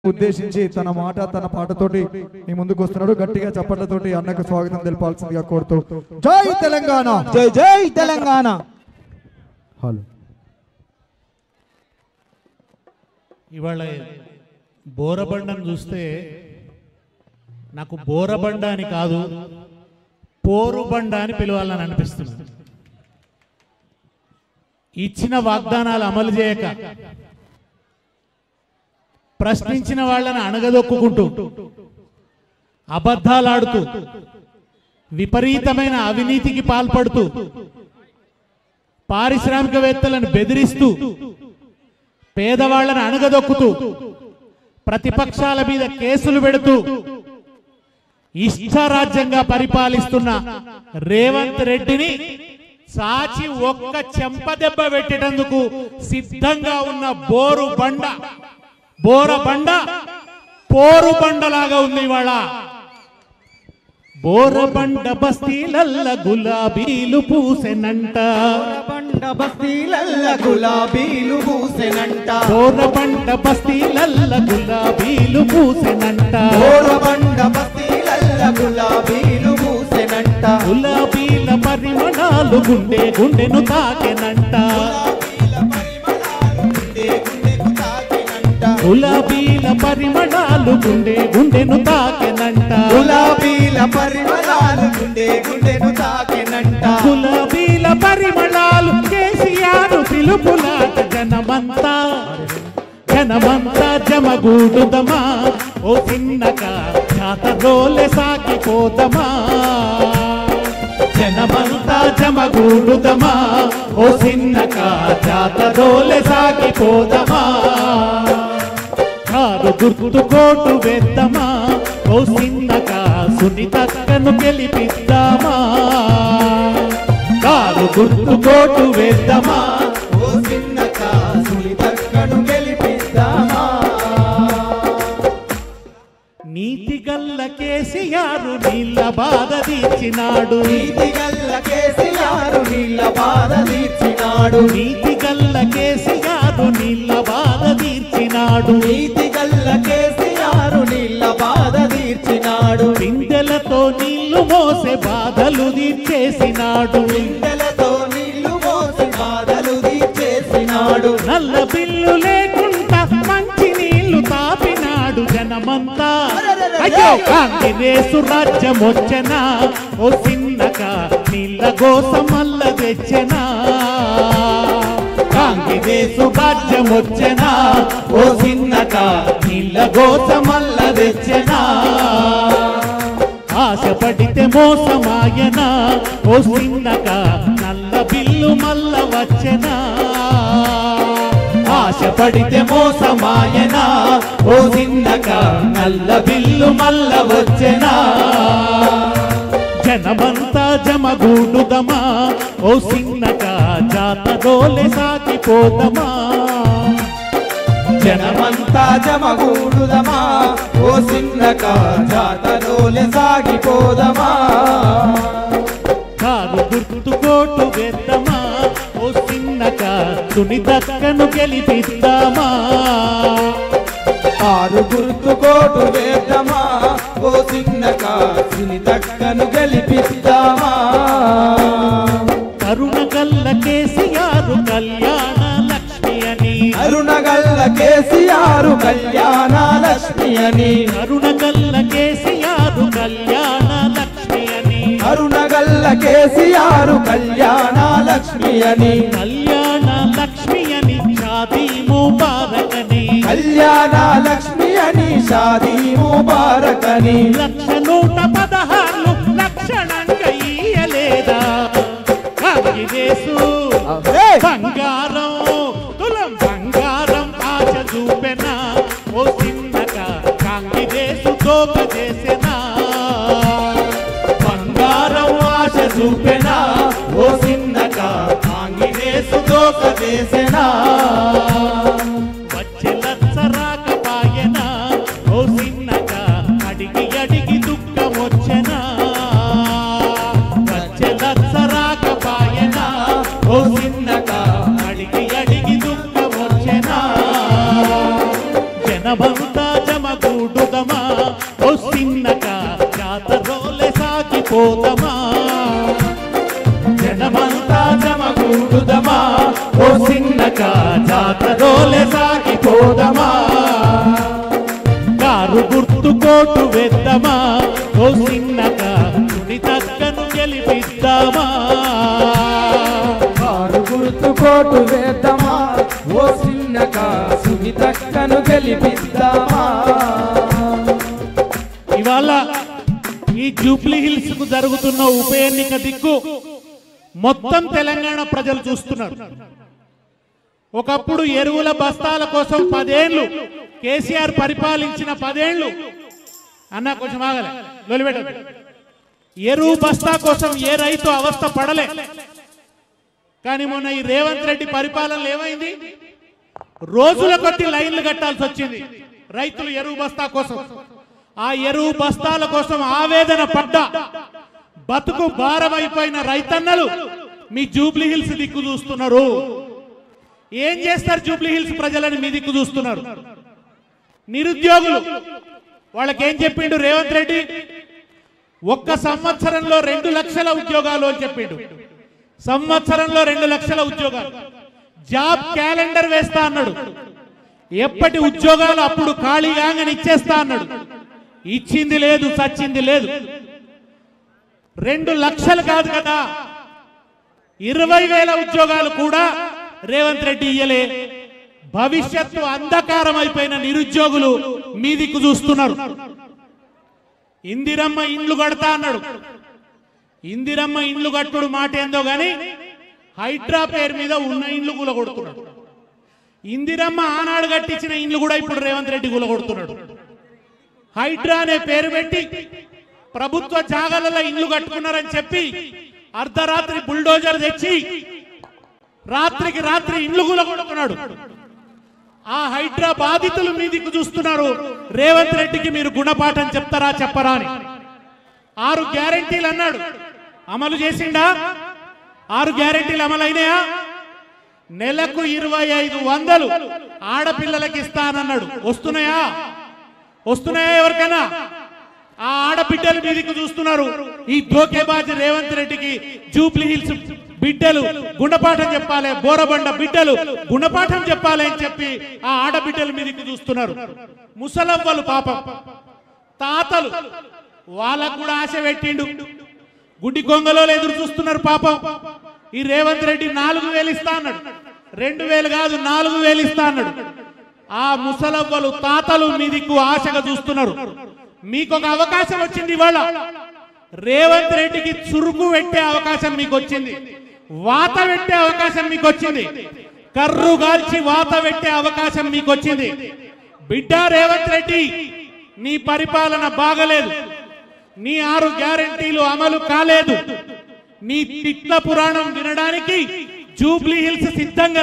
ఉద్దేశించి తన మాట తన పాటతోటి ఈ ముందుకు వస్తున్నాడు. గట్టిగా చప్పట్లతోటి అన్నకు స్వాగతం తెలపాల్సిందిగా కోరుతూ జై తెలంగాణ, జై జై తెలంగాణ. హలో. ఇవాళ బోరబండను చూస్తే నాకు బోరబండ అని కాదు, పోరుబండ అని పిలవాలని అనిపిస్తుంది. ఇచ్చిన వాగ్దానాలు అమలు చేయక ప్రశ్నించిన వాళ్ళని అణగదొక్కుంటూ అబద్ధాలాడుతూ విపరీతమైన అవినీతికి పాల్పడుతూ పారిశ్రామికవేత్తలను బెదిరిస్తూ పేదవాళ్లను అణగదొక్కుతూ ప్రతిపక్షాల మీద కేసులు పెడుతూ ఇష్టారాజ్యంగా పరిపాలిస్తున్న రేవంత్ రెడ్డిని సాచి ఒక్క చెంపదెబ్బ పెట్టేటందుకు సిద్ధంగా ఉన్న బోరబండ పోరుబండలాగా ఉంది ఇవాళ. బోరబండ బస్తీలల్ల గులాబీలు పూసెనంట, బోరబండ బస్తీలల్ల గులాబీలు పూసెనంట, బోరబండ బస్తీలల్ల గులాబీలు పూసెనంట, బోరబండ బస్తీలల్ల గులాబీలు పూసెనంట, గులాబీల పరిమళాలు గుండె గుండెను తాకెనంట, గులాబీల పరిమళాలు గుండె గుండెను తాకెనంట, గులాబీల పరిమళాలు గుండె గుండెను తాకెనంట, గులాబీల పరిమళాలు కేసీఆర్ పిలుపులాట జనమంతా జమగూడుదమా ఓ చిన్నక జాతరోలే సాగిపోదమా, జనమంతా జమగూడుదమా ఓ చిన్నక జాతరోలే సాగిపోదమా, కారు గుర్తు కోటు వేద్దామా ఓ చిన్నక సునీతక్కను గెలిపిద్దామా, కారు గుర్తు కోటు వేద్దామా ఓ చిన్నక సునీతక్కను గెలిపిద్దామా. నీతిగల్ల కేసీఆర్ నీళ్ళ బాధ తీర్చినాడు, నీతిగల్ల కేసీఆర్ నీళ్ళ బాధ తీర్చినాడు, నీతిగల్ల కేసీఆర్ నీళ్ళ బాధ తీర్చినాడు, నీతిగల్ల కేసీఆర్ నీళ్ళ బాధ తీర్చినాడు, బిందెలతో నీళ్లు మోసే బాధలు తీర్చేసినాడు, బిందెలతో నీళ్లు మోసి బాధలు తీర్చేసినాడు, నల్ల బిల్లు లేకుండా మంచి నీళ్లు తాపినాడు జనమంతా. అయ్యో కాంగ్రెసు రాజ్యం వచ్చనా ఓ చిన్నక నీళ్ళ గోసమల్ల తెచ్చనా, కాంగ్రెసు రాజ్యం వచ్చనా ఓ చిన్నక నీళ్ళ గోసమల్ల తెచ్చనా, ఆశపడితే మోసమాయనా ఓ చిన్నక నల్ల బిల్లు మల్ల వచ్చనా, ఆశపడితే మోసమాయనా ఓ చిన్నక నల్ల బిల్లు మల్ల వచ్చనా, జనమంతా జమగూడుదమా ఓ చిన్నక జాతరోలే సాగిపోదమా, జనమంతా జమగూడుదమా ఓ చిన్నక జాతరోలే సాగిపోదమా, కారు గుర్తు కోటు వేద్దామా ఓ చిన్నక సునీతక్కను గెలిపిద్దామా, కారు గుర్తు కోటు వేద్దామా ఓ చిన్నక సునీతక్కను గెలిపిద్దామా, కరుణగల్ల కేసీఆర్ కళ్యాణ లక్ష్మి అని, అరుణగల్ల కేసీఆర్ కళ్యాణ లక్ష్మి అని, కరుణగల్ల కేసీఆర్ కళ్యాణ లక్ష్మి అని, అరుణగల్ల కేసీఆర్ కళ్యాణ లక్ష్మి అని, కళ్యాణ లక్ష్మి అని షాదీ ముబారక్ అని, కళ్యాణ లక్ష్మి అని షాదీ ముబారక్ అని, 116 లక్షణంగా ఇయ్యలేదా కాంగ్రెసు బంగారం తులం బంగారం ఆశ చూపెనా ఓ చిన్నక కాంగ్రెసు దోక చేసెనా, బంగారం ఆశ చూపెనా ఓ చిన్నక కాంగ్రెసు దోక చేసెనా, వచ్చే లచ్చ రాకపాయనా ఓ చిన్నక అడిగి అడిగి దుఃఖం వచ్చెనా, వచ్చే లచ్చ రాకపాయనా ఓ చిన్నక అడిగి అడిగి దుఃఖం వచ్చెనా, జనమంతా యాత్రదోలే సాగిపోదమా కారు గుర్తు కోటు వేద్దామా ఓ చిన్నగా సునీతక్కను గెలిపిద్దామా కారు గుర్తు కోటు వేద్దామా ఓ చిన్నగా సునీతక్కను గెలిపిద్దామా ఇవాళ ఈ జూబ్లీ హిల్స్ కు జరుగుతున్న ఉప ఎన్నిక దిక్కు మొత్తం తెలంగాణ ప్రజలు చూస్తున్నారు. ఒకప్పుడు ఎరువుల బస్తాల కోసం 10 ఏళ్లు కేసీఆర్ పరిపాలించిన 10 ఏళ్లు అన్న కొంచెం ఆగలే లొలిపెట్ట ఎరువు బస్తా కోసం ఏ రైతు అవస్థ పడలే. కానీ మొన్న ఈ రేవంత్ రెడ్డి పరిపాలనలో ఏమైంది? రోజుల కొద్ది లైన్లు కట్టాల్సి వచ్చింది రైతులు ఎరువు బస్తా కోసం. ఆ ఎరువు బస్తాల కోసం ఆవేదన పడ్డ బతుకు భారమైపోయిన రైతన్నలు మీ జూబ్లీ హిల్స్ దిక్కు చూస్తున్నారు. ఏం చేస్తారు జూబ్లీ హిల్స్ ప్రజలని మీ దిక్కు చూస్తున్నారు. నిరుద్యోగులు వాళ్ళకేం చెప్పిండు రేవంత్ రెడ్డి? ఒక్క సంవత్సరంలో 2 లక్షల ఉద్యోగాలు అని చెప్పిండు. సంవత్సరంలో 2 లక్షల ఉద్యోగాలు. జాబ్ క్యాలెండర్ వేస్తా అన్నాడు. ఎప్పటి ఉద్యోగాలు అప్పుడు ఖాళీగా ఇచ్చేస్తా అన్నాడు. ఇచ్చింది లేదు, సచ్చింది లేదు. 2 లక్షలు కాదు కదా, 20,000 ఉద్యోగాలు కూడా రేవంత్ రెడ్డి ఇయ్యలే. భవిష్యత్తు అంధకారం అయిపోయిన నిరుద్యోగులు మీ దిక్కు చూస్తున్నారు. ఇందిరమ్మ ఇండ్లు కడతా అన్నాడు. ఇందిరమ్మ ఇండ్లు కట్టుడు మాట ఏందో గాని హైడ్రా పేరు మీద ఉన్న ఇండ్లు కూలగొడుతున్నాడు. ఇందిరమ్మ ఆనాడు కట్టించిన ఇండ్లు కూడా ఇప్పుడు రేవంత్ రెడ్డి కూలగొడుతున్నాడు. హైడ్రా అనే పేరు పెట్టి ప్రభుత్వ జాగాలలో ఇండ్లు కట్టుకున్నారని చెప్పి అర్ధరాత్రి బుల్డోజర్ తెచ్చి రాత్రికి రాత్రి ఇండ్లు కూలగొడుతున్నాడు. ఆ హైడ్రా బాధితులు మీ దిక్కు చూస్తున్నారు. రేవంత్ రెడ్డికి మీరు గుణపాఠం చెప్తారా చెప్పరా అని. 6 గ్యారెంటీలు అన్నాడు, అమలు చేసిండా? 6 గ్యారెంటీలు అమలైనాయా? నెలకు 2,500 ఆడపిల్లలకి ఇస్తానన్నాడు. వస్తున్నాయా? వస్తున్నాయా ఎవరికైనా? ఆ ఆడబిడ్డలు మీ దిక్కు చూస్తున్నారు. ఈ ధోకేబాజీ రేవంత్ రెడ్డికి జూబ్లీ హిల్స్ బిడ్డలు గుణపాఠం చెప్పాలి, బోరబండ బిడ్డలు గుణపాఠం చెప్పాలి అని చెప్పి ఆ ఆడబిడ్డలు మీ దిక్కు చూస్తున్నారు. ముసలవ్వలు పాపం, తాతలు వాళ్ళకు కూడా ఆశ పెట్టిండు. గుడ్డి కొంగలో ఎదురు చూస్తున్నారు పాపం. ఈ రేవంత్ రెడ్డి 4,000 ఇస్తా అన్నాడు. 2,000 కాదు 4,000 ఇస్తా అన్నాడు. ఆ ముసలవ్వలు తాతలు మీ దిక్కు ఆశగా చూస్తున్నారు. మీకు ఒక అవకాశం వచ్చింది. ఇవాళ రేవంత్ రెడ్డికి చురుకు పెట్టే అవకాశం మీకు వచ్చింది. వాత పెట్టే అవకాశం మీకు వచ్చింది. కర్రు గాల్చి వాత పెట్టే అవకాశం మీకు వచ్చింది. బిడ్డ రేవంత్ రెడ్డి, నీ పరిపాలన బాగలేదు. నీ 6 గ్యారెంటీలు అమలు కాలేదు. నీ తిట్ల పురాణం వినడానికి జూబ్లీ హిల్స్ సిద్ధంగా